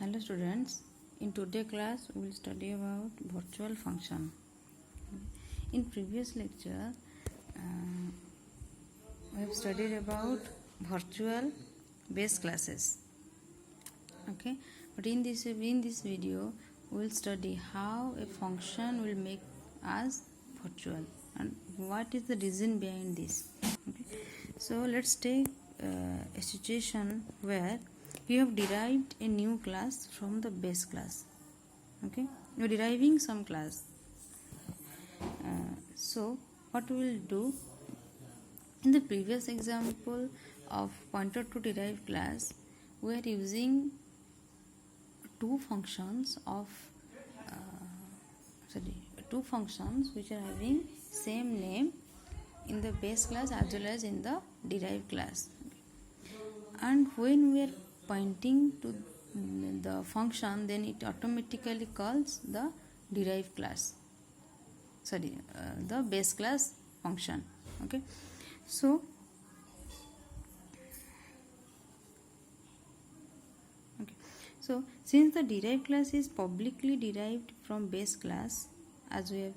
Hello students, in today's class we will study about virtual function. In previous lecture we have studied about virtual base classes. Okay, but in this video we will study how a function will make us virtual and what is the reason behind this. Okay, so let's take a situation where we have derived a new class from the base class. Okay, we are deriving some class. So what we will do, in the previous example of pointer to derived class, we are using two functions which are having same name in the base class as well as in the derived class. And when we are pointing to the function, then it automatically calls the derived class, the base class function. Okay, so since the derived class is publicly derived from base class, as we have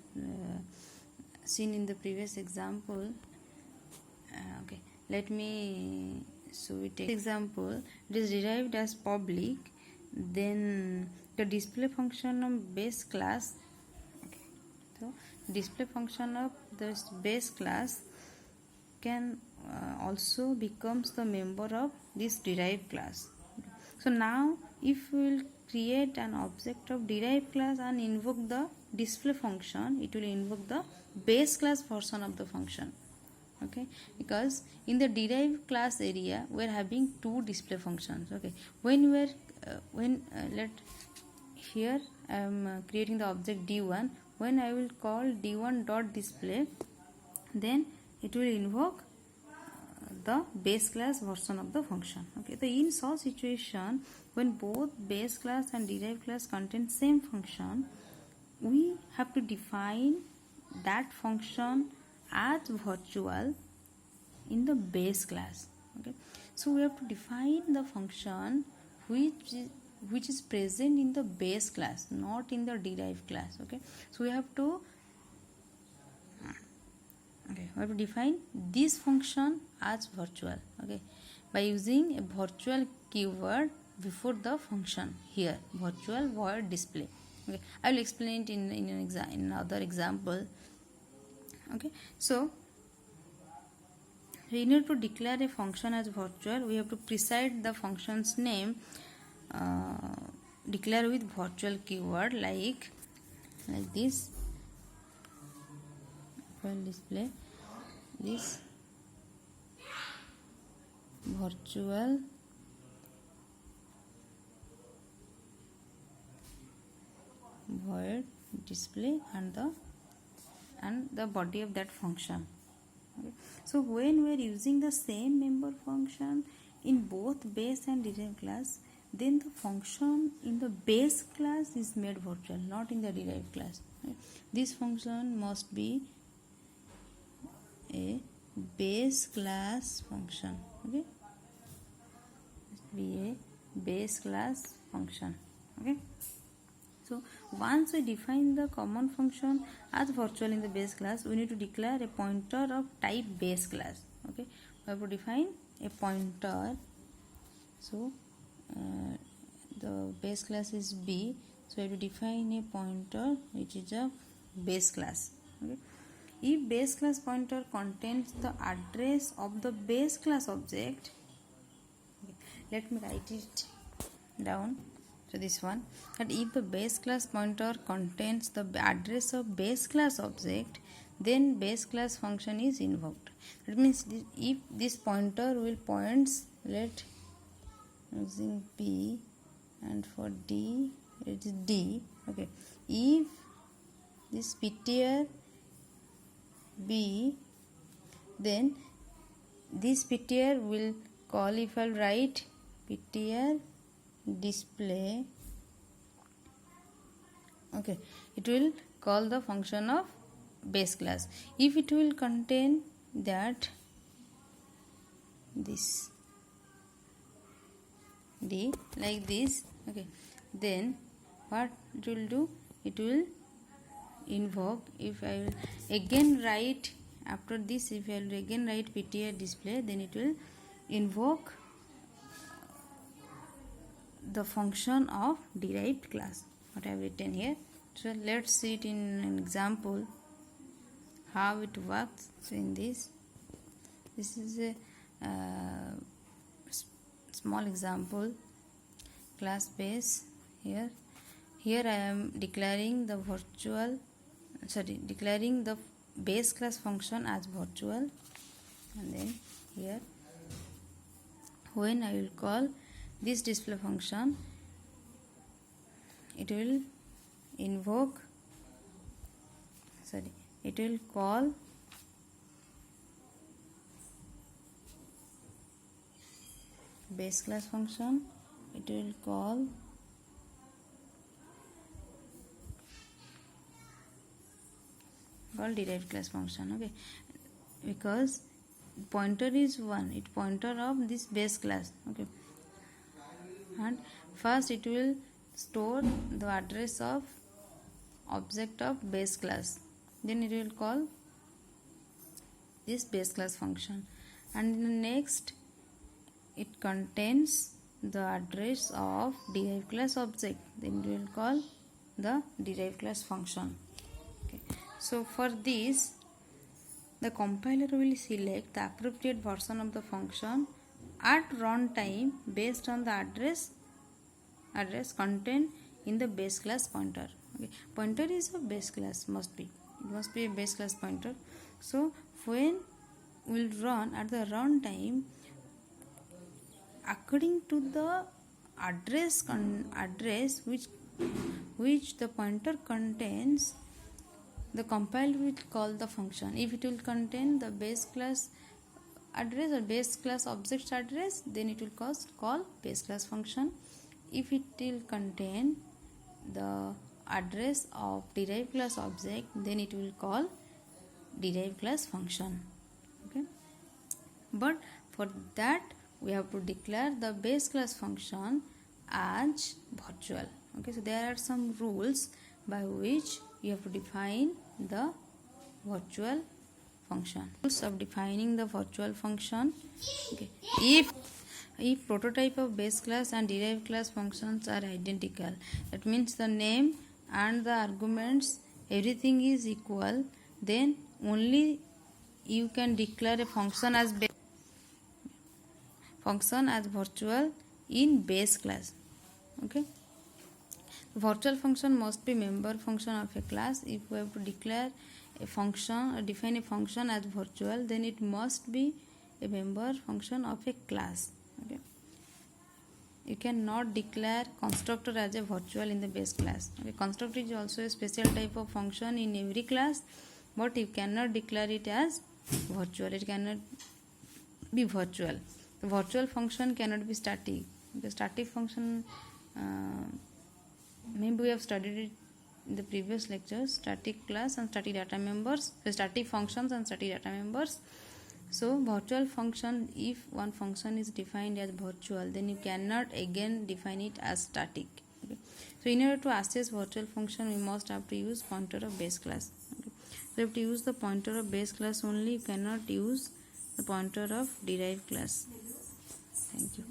seen in the previous example, let me take example. It is derived as public, then the display function of base class. So display function of this base class can also becomes the member of this derived class. So now if we will create an object of derived class and invoke the display function, it will invoke the base class version of the function. Okay, because in the derived class area we are having two display functions. Okay, when we are here I am creating the object d1. When I will call d1 dot display, then it will invoke the base class version of the function. Okay, so in such situation, when both base class and derived class contain same function, we have to define that function as virtual in the base class. Okay, so we have to define the function which is present in the base class, not in the derived class. Okay, so we have to define this function as virtual. Okay, by using a virtual keyword before the function here, virtual void display. Okay, I will explain it in another example. Okay, so in order to declare a function as virtual, we have to precede the function's name, declare with virtual keyword like this. Will display this virtual void display and the body of that function. Okay. So when we are using the same member function in both base and derived class, then the function in the base class is made virtual, not in the derived class. Okay. This function must be a base class function. Okay, must be a base class function. Okay, so once we define the common function as virtual in the base class, we need to declare a pointer of type base class. Okay, we have to define a pointer. So the base class is B, so we have to define a pointer which is a base class. Okay, if base class pointer contains the address of the base class object, let me write it down. So this one, that if the base class pointer contains the address of base class object, then base class function is invoked. That means if this pointer will points, let using P, and for D it is D. Okay, if this ptr B, then this ptr will call, if I write ptr display, okay, it will call the function of base class. If it will contain that this D like this, okay, then what it will do, it will invoke. If I will again write after this, if I will again write ptr display, then it will invoke the function of derived class, what I have written here. So let's see it in an example how it works. So in this is a small example, class base. Here I am declaring the declaring the base class function as virtual, and then here when I will call this display function, it will invoke, it will call base class function, it will call derived class function. Okay, because pointer is 1, it pointer of this base class. Okay, and first it will store the address of object of base class, then it will call this base class function, and in the next it contains the address of derived class object, then we will call the derived class function. Okay. So for this, the compiler will select the appropriate version of the function at runtime based on the address contained in the base class pointer. Okay. Pointer is a base class, it must be a base class pointer. So when will run at the runtime, according to the address which the pointer contains, the compiler will call the function. If it will contain the base class address or base class object's address, then it will call base class function. If it will contain the address of derived class object, then it will call derived class function. Okay, but for that we have to declare the base class function as virtual. Okay, so there are some rules by which you have to define the virtual function. Rules of defining the virtual function. Okay, if prototype of base class and derived class functions are identical, that means the name and the arguments, everything is equal, then only you can declare a function as virtual in base class. Okay, the virtual function must be member function of a class. If we have to declare a function or define a function as virtual, then it must be a member function of a class. Okay, you cannot declare constructor as a virtual in the base class. Okay, constructor is also a special type of function in every class, but you cannot declare it as virtual. It cannot be virtual. The virtual function cannot be static. The static function, maybe we have studied it in the previous lectures, static class and static data members, the static functions and static data members. So virtual function, if one function is defined as virtual, then you cannot again define it as static. Okay. So in order to access virtual function, we must have to use pointer of base class. Okay. So you have to use the pointer of base class only, you cannot use the pointer of derived class. Thank you.